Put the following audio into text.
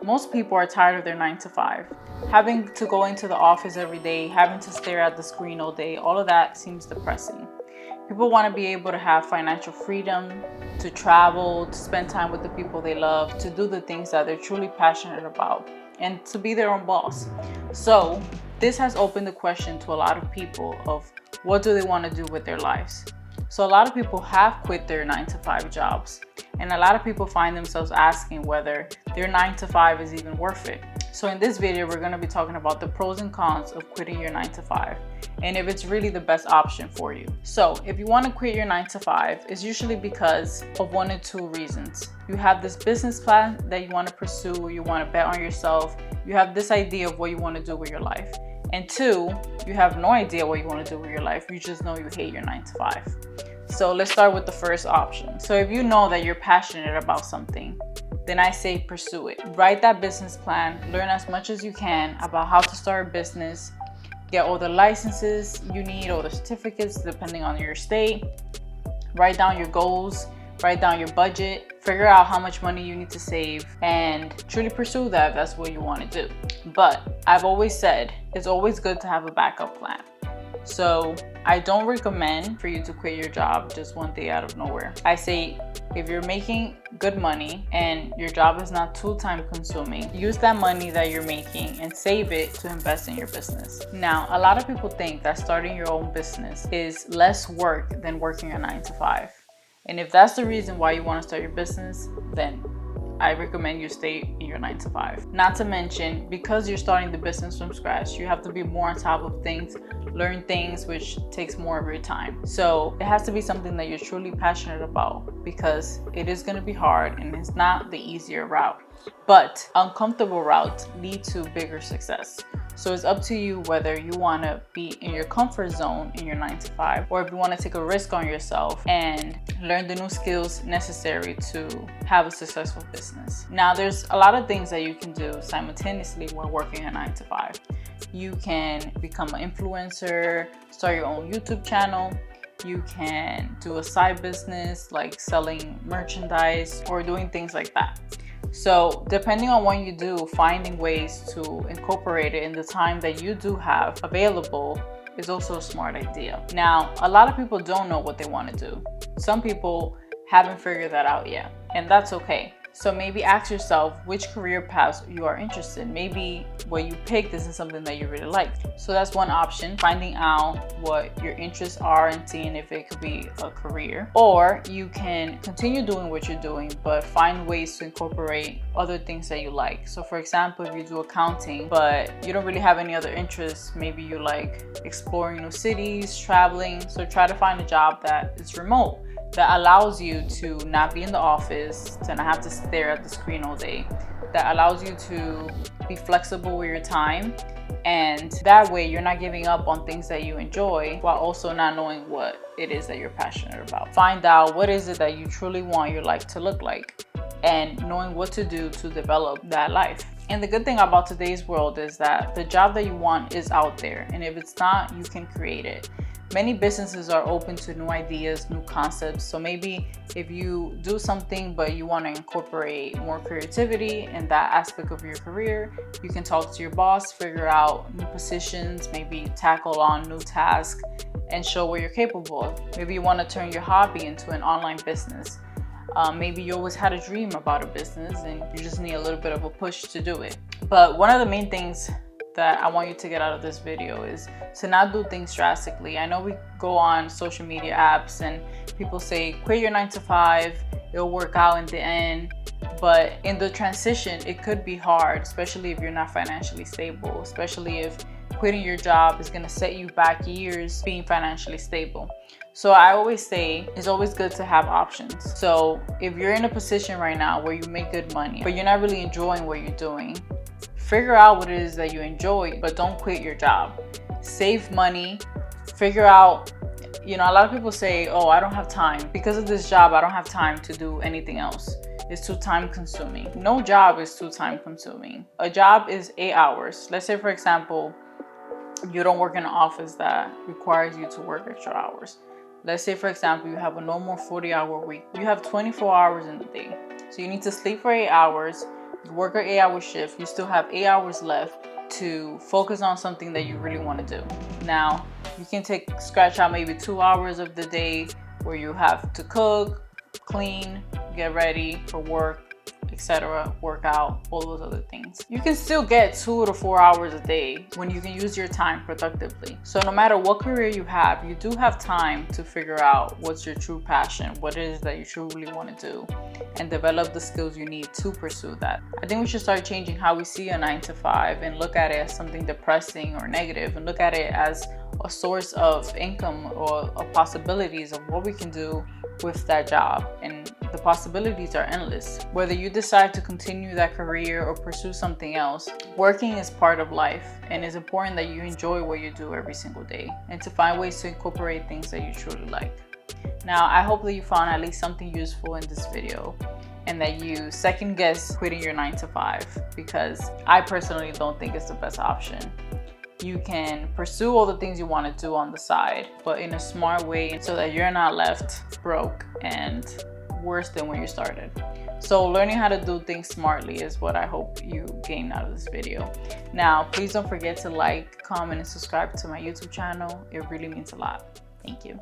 Most people are tired of their 9 to 5. Having to go into the office every day, having to stare at the screen all day, all of that seems depressing. People want to be able to have financial freedom, to travel, to spend time with the people they love, to do the things that they're truly passionate about, and to be their own boss. So, this has opened the question to a lot of people of what do they want to do with their lives. So a lot of people have quit their 9 to 5 jobs, and a lot of people find themselves asking whether their 9 to 5 is even worth it. So in this video, we're going to be talking about the pros and cons of quitting your 9 to 5 and if it's really the best option for you. So if you want to quit your 9 to 5, it's usually because of one or two reasons. You have this business plan that you want to pursue, you want to bet on yourself, you have this idea of what you want to do with your life. And two, you have no idea what you want to do with your life. You just know you hate your 9 to 5. So let's start with the first option. So if you know that you're passionate about something, then I say pursue it. Write that business plan, learn as much as you can about how to start a business, get all the licenses you need, all the certificates depending on your state, write down your goals, write down your budget, figure out how much money you need to save, and truly pursue that if that's what you want to do. But I've always said it's always good to have a backup plan. So I don't recommend for you to quit your job just one day out of nowhere. I say if you're making good money and your job is not too time consuming, use that money that you're making and save it to invest in your business. Now, a lot of people think that starting your own business is less work than working a 9 to 5. And if that's the reason why you want to start your business, then I recommend you stay in your 9 to 5. Not to mention, because you're starting the business from scratch, you have to be more on top of things, learn things, which takes more of your time. So it has to be something that you're truly passionate about, because it is going to be hard and it's not the easier route. But uncomfortable routes lead to bigger success. So it's up to you whether you want to be in your comfort zone in your 9 to 5, or if you want to take a risk on yourself and learn the new skills necessary to have a successful business. Now, there's a lot of things that you can do simultaneously while working a 9 to 5. You can become an influencer, start your own YouTube channel. You can do a side business like selling merchandise or doing things like that. So depending on what you do, finding ways to incorporate it in the time that you do have available is also a smart idea. Now, a lot of people don't know what they want to do. Some people haven't figured that out yet, and that's okay. So maybe ask yourself which career paths you are interested in. Maybe what you picked isn't something that you really like. So that's one option, finding out what your interests are and seeing if it could be a career. Or you can continue doing what you're doing, but find ways to incorporate other things that you like. So for example, if you do accounting, but you don't really have any other interests, maybe you like exploring new cities, traveling. So try to find a job that is remote, that allows you to not be in the office, to not have to stare at the screen all day, that allows you to be flexible with your time, and that way you're not giving up on things that you enjoy while also not knowing what it is that you're passionate about. Find out what is it that you truly want your life to look like and knowing what to do to develop that life. And the good thing about today's world is that the job that you want is out there, and if it's not, you can create it. Many businesses are open to new ideas, new concepts. So maybe if you do something but you want to incorporate more creativity in that aspect of your career, you can talk to your boss, figure out new positions, maybe tackle on new tasks and show what you're capable of. Maybe you want to turn your hobby into an online business. Maybe you always had a dream about a business and you just need a little bit of a push to do it. But one of the main things that I want you to get out of this video is to not do things drastically. I know we go on social media apps and people say quit your 9 to 5, it'll work out in the end, but in the transition it could be hard, especially if you're not financially stable, especially if quitting your job is going to set you back years being financially stable. So I always say it's always good to have options. So if you're in a position right now where you make good money but you're not really enjoying what you're doing, figure out what it is that you enjoy, but don't quit your job. Save money, figure out, a lot of people say, oh, I don't have time. Because of this job, I don't have time to do anything else. It's too time consuming. No job is too time consuming. A job is 8 hours. Let's say, for example, you don't work in an office that requires you to work extra hours. Let's say, for example, you have a normal 40-hour week. You have 24 hours in the day. So you need to sleep for 8 hours, You work an 8-hour shift, you still have 8 hours left to focus on something that you really want to do. Now, you can scratch out maybe 2 hours of the day where you have to cook, clean, get ready for work, etc., work out, all those other things. You can still get 2 to 4 hours a day when you can use your time productively. So no matter what career you have, you do have time to figure out what's your true passion, what it is that you truly want to do, and develop the skills you need to pursue that. I think we should start changing how we see a 9 to 5 and look at it as something depressing or negative, and look at it as a source of income or possibilities of what we can do with that job. And the possibilities are endless. Whether you decide to continue that career or pursue something else, working is part of life, and it's important that you enjoy what you do every single day and to find ways to incorporate things that you truly like. Now, I hope that you found at least something useful in this video and that you second guess quitting your 9 to 5, because I personally don't think it's the best option. You can pursue all the things you want to do on the side, but in a smart way so that you're not left broke and worse than when you started. So learning how to do things smartly is what I hope you gain out of this video. Now, please don't forget to like, comment, and subscribe to my YouTube channel. It really means a lot. Thank you.